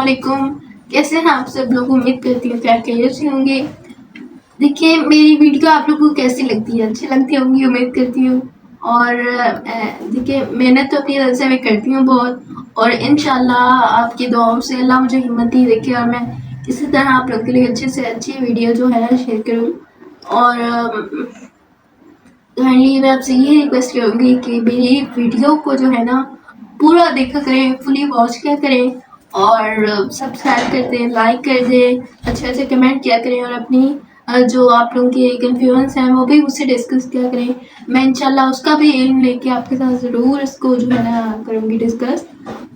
वालेकुम। कैसे हैं आप सब लोग? उम्मीद करती हूँ क्या खैरियत से होंगे। देखिए मेरी वीडियो आप लोगों को कैसी लगती है, अच्छी लगती होंगी उम्मीद करती हूँ। और देखिए मेहनत तो अपनी तरफ से मैं करती हूँ बहुत, और इंशाल्लाह आपकी दुआओं से अल्लाह मुझे हिम्मत ही रखे और मैं इसी तरह आप लोगों के लिए अच्छे से अच्छी वीडियो जो है शेयर करूँ। और काइंडली मैं आपसे ये रिक्वेस्ट करूँगी कि मेरी वीडियो को जो है ना पूरा देखा करें, फुली वॉच किया करें और सब्सक्राइब कर दें, लाइक कर दें, अच्छे अच्छे कमेंट किया करें और अपनी जो आप लोगों के कन्फ्यूजन्स हैं वो भी मुझसे डिस्कस किया करें। मैं इंशाल्लाह उसका भी इल्म लेके आपके साथ ज़रूर इसको जो है ना करूँगी डिस्कस।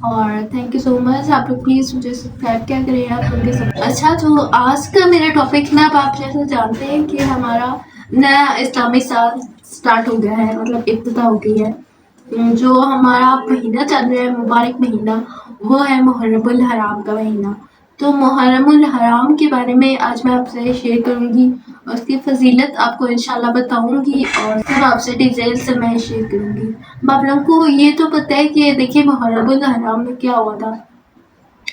और थैंक यू सो मच। आप लोग प्लीज़ मुझे सब्सक्राइब क्या करें आप लोग के साथ। अच्छा, तो आज का मेरा टॉपिक ना, आप जैसे जानते हैं कि हमारा नया इस्लामी साल स्टार्ट हो गया है, मतलब इब्तिदा हो गई है। जो हमारा महीना चल रहा है, मुबारक महीना, वो है मुहर्रमुल हराम का महीना। तो मुहर्रमुल हराम के बारे में आज मैं आपसे शेयर करूँगी, उसकी फजीलत आपको इंशाल्लाह बताऊँगी और सब आपसे डिटेल से मैं शेयर करूँगी। आप लोगों को ये तो पता है कि देखिए मुहर्रमुल हराम में क्या हुआ था।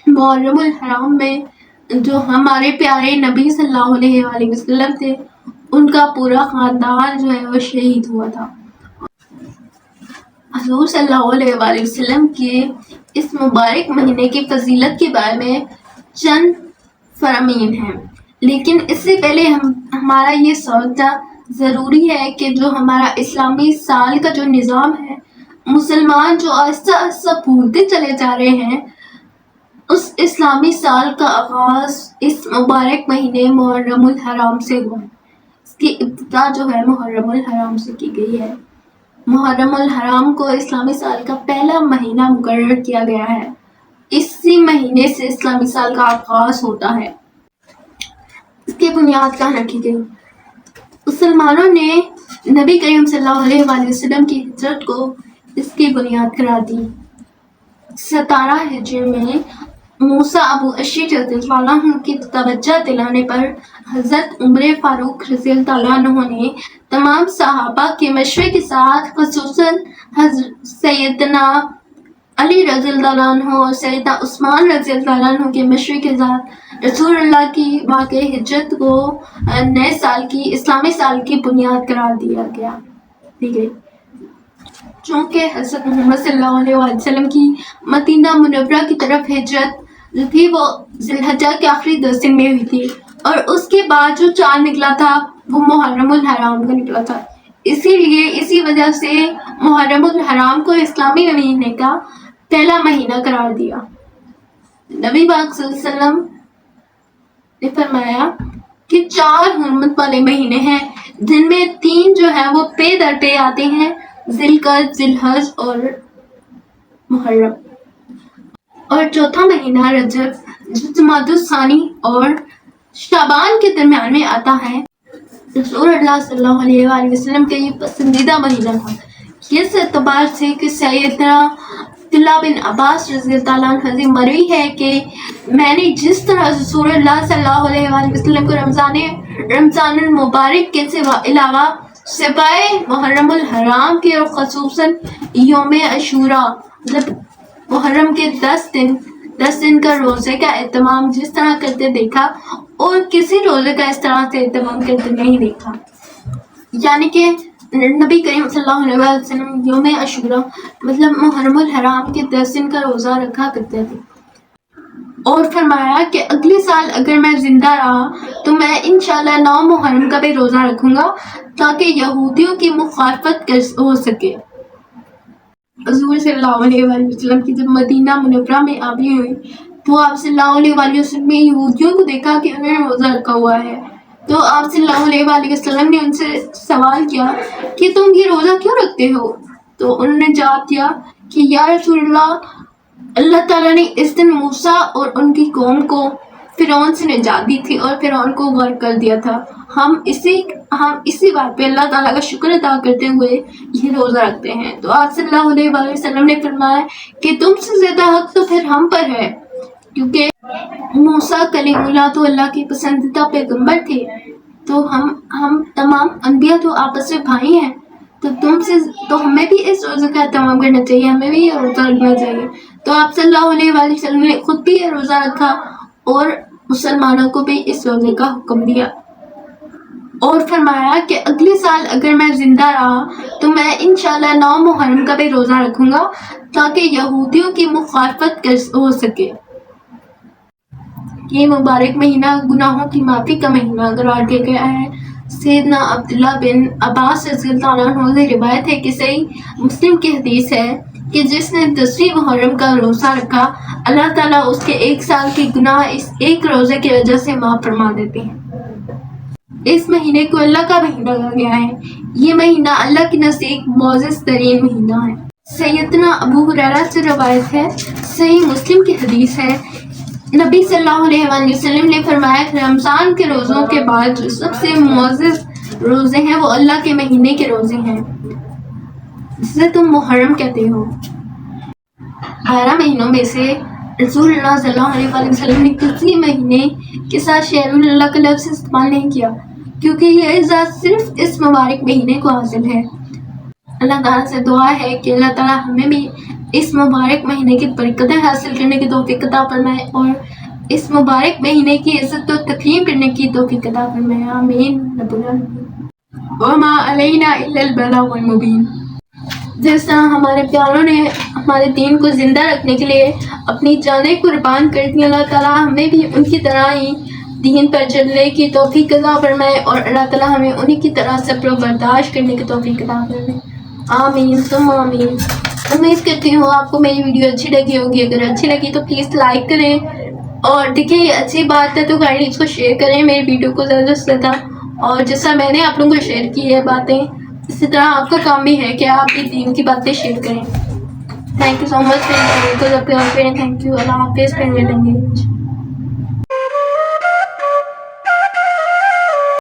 मुहर्रमुल हराम में जो हमारे प्यारे नबी सल्लल्लाहु अलैहि वसल्लम थे, उनका पूरा ख़ानदान जो है वो शहीद हुआ था। हुज़ूर सल्लल्लाहु अलैहि वसल्लम के इस मुबारक महीने की फजीलत के बारे में चंद फरामीन हैं, लेकिन इससे पहले हमारा ये सोचना ज़रूरी है कि जो हमारा इस्लामी साल का जो निज़ाम है, मुसलमान जो आहिस्ता आहिस्ता भूलते चले जा रहे हैं, उस इस्लामी साल का आगाज़ इस मुबारक महीने मुहर्रमुल हराम से हुआ। इसकी इब्तिदा जो है मुहर्रमुल हराम से की गई है। मुहर्रमुल हराम को इस्लामी साल का पहला महीना मुकर्रर किया गया है। इसी महीने से इस्लामी साल का आगाज़ होता है। इसकी बुनियाद कहाँ रखी गई? मुसलमानों ने नबी करीम सल्लल्लाहु अलैहि वसल्लम की हिजरत को इसकी बुनियाद करार दी। 17 हिजरी में मूसा अबू अशीर रज़ियल्लाहु अन्हु की तवज्जो दिलाने पर हज़रत उमर फारूक रज़ियल्लाहु अन्हु ने तमाम सहाबा के मशवरे के साथ ख़ुसूसन सैयदना अली रज़ियल्लाहु अन्हु और सैयदना उस्मान रज़ियल्लाहु अन्हु के मशवरे के साथ रसूलुल्लाह की वाक़ई हिजरत को नए साल की इस्लामी साल की बुनियाद करार दी गई। चूँकि हज़रत मोहम्मद सल्लल्लाहु अलैहि वसल्लम की मदीना मुनव्वरा की तरफ हिजरत जो थी वो ज़िलहज्जा के आखिरी 10 दिन में हुई थी, और उसके बाद जो चाँद निकला था वो मुहर्रमुल हराम का निकला था। इसीलिए इसी वजह से मुहर्रमुल हराम को इस्लामी महीने का पहला महीना करार दिया। नबी पाक सल्लल्लाहु अलैहि वसल्लम ने फरमाया कि 4 हुर्मत वाले महीने हैं, जिनमें 3 जो है वो पे दर पे आते हैं, ज़िलक़द, ज़िलहज और मुहर्रम, और चौथा महीना रजब, जो जमादुस्सानी और शाबान के दरमियान में आता है। रसूलुल्लाह सल्लल्लाहु अलैहि वसल्लम का ये पसंदीदा महीना था, इस एतबार से कि सैयदना अब्दुल्लाह बिन अब्बास रज़ियल्लाहु अन्हु से मरवी है कि मैंने जिस तरह रसूलुल्लाह सल्लल्लाहु अलैहि वसल्लम को रमज़ानुल मुबारक के अलावा सिवाय मुहर्रमुल हराम के और ख़ुसूसन यौम अशूरा, मतलब मुहर्रम के 10 दिन का रोज़े का एहतमाम जिस तरह करते देखा, और किसी रोज़े का इस तरह से एहतमाम करते नहीं देखा। यानी कि नबी करीम सल्लल्लाहु अलैहि वसल्लम यौम अशूरा मतलब मुहर्रमुल हराम के 10 दिन का रोज़ा रखा करते थे, और फरमाया कि अगले साल अगर मैं ज़िंदा रहा तो मैं इंशाल्लाह 9 मुहर्रम का भी रोज़ा रखूँगा, ताकि यहूदियों की मुखालफत हो सके। हुज़ूर सल्लल्लाहु अलैहि वसल्लम की जब मदीना मुनव्वरा में आबी हुई तो आप सल्लल्लाहु अलैहि वसल्लम ने यहूदियों को देखा कि उन्होंने रोज़ा रखा हुआ है। तो आप सल्लल्लाहु अलैहि वसल्लम ने उनसे सवाल किया कि तुम ये रोज़ा क्यों रखते हो? तो उन्होंने जवाब दिया कि या रसूलल्लाह, अल्लाह ताला ने इस दिन मूसा और उनकी कौम को फ़िरौन से निजात दी थी और फ़िरौन को गर्क कर दिया था। हम इसी बात पे अल्लाह ताला का शुक्र अदा करते हुए ये रोज़ा रखते हैं। तो आप सल्लल्लाहु अलैहि वसल्लम ने फरमाया कि तुमसे ज़्यादा हक़ तो फिर हम पर है, क्योंकि मूसा कलीमुल्लाह तो अल्लाह के पसंदीदा पैगम्बर थे, तो हम तमाम अंबिया तो आपस में भाई हैं, तो हमें भी इस रोज़े का एहतमाम करना चाहिए, हमें भी ये रोज़ा रखना चाहिए। تو آپ صلی اللہ علیہ وآلہ وسلم نے خود بھی یہ روزہ رکھا اور مسلمانوں کو بھی اس روزے کا حکم دیا اور فرمایا کہ اگلے سال اگر میں زندہ رہا تو میں انشاءاللہ 9 محرم کا بھی روزہ رکھوں گا تاکہ یہودیوں کی مخالفت ہو سکے۔ یہ مبارک مہینہ گناہوں کی معافی کا مہینہ قرار دیا گیا ہے۔ سیدنا عبداللہ بن عباس رضی اللہ عنہ سے روایت ہے کہ صحیح مسلم کی حدیث ہے کہ جس نے 10ویں محرم کا روزہ رکھا اللہ تعالیٰ اس کے 1 سال کے گناہ اس ایک روزے کی وجہ سے معاف فرما دیتے ہیں۔ اس مہینے کو اللہ کا مہینہ کہا گیا ہے۔ یہ مہینہ اللہ کے نزدیک معزز ترین مہینہ ہے۔ سیدنا ابو ہریرہ سے روایت ہے، صحیح مسلم کی حدیث ہے، نبی صلی اللہ علیہ وآلہ وسلم نے فرمایا کہ رمضان کے روزوں کے بعد جو سب سے معزز روزے ہیں وہ اللہ کے مہینے کے روزے ہیں جسے تم محرم کہتے ہو۔ 12 مہینوں میں سے رسول اللہ صلی اللہ علیہ وآلہ وسلم نے کسی مہینے کے ساتھ شہر اللہ کا لفظ استعمال نہیں کیا کیونکہ یہ اعزاز صرف اس مبارک مہینے کو حاصل ہے۔ اللہ تعالیٰ سے دعا ہے کہ اللہ تعالیٰ ہمیں بھی اس مبارک مہینے کی برکتیں حاصل کرنے کی توفیق عطا فرمائے اور اس مبارک مہینے کی عزت و تکریم کرنے کی توفیق عطا فرمائے، آمین رب العالمین۔ وما علینا الا البلاغ المبین۔ جس طرح ہمارے پیاروں نے ہمارے دین کو زندہ رکھنے کے لیے اپنی جانیں قربان کر دی، اللہ تعالیٰ ہمیں بھی ان کی طرح ہی دین پر چلنے کی توفیق عطا فرمائے اور اللہ تعالیٰ ہمیں انہی کی طرح صبر و برداشت کرنے کی توفیق عطا فرمائے، آمین ثم آمین۔ امید کرتی ہوں آپ کو میری ویڈیو اچھی لگی ہوگی۔ اگر اچھی لگی تو پلیز لائک کریں اور دیکھیں یہ اچھی بات ہے تو کائنڈلی اس کو شیئر کریں میری ویڈیو کو زیادہ سے زیادہ، اور جس طرح میں نے آپ لوگوں کو شیئر کی ہے باتیں اسی طرح آپ کا کام بھی ہے کہ آپ بھی دین کی باتیں شیئر کریں۔ Thank you so much, thank you, Allah حافظ، پھر ملیں گے۔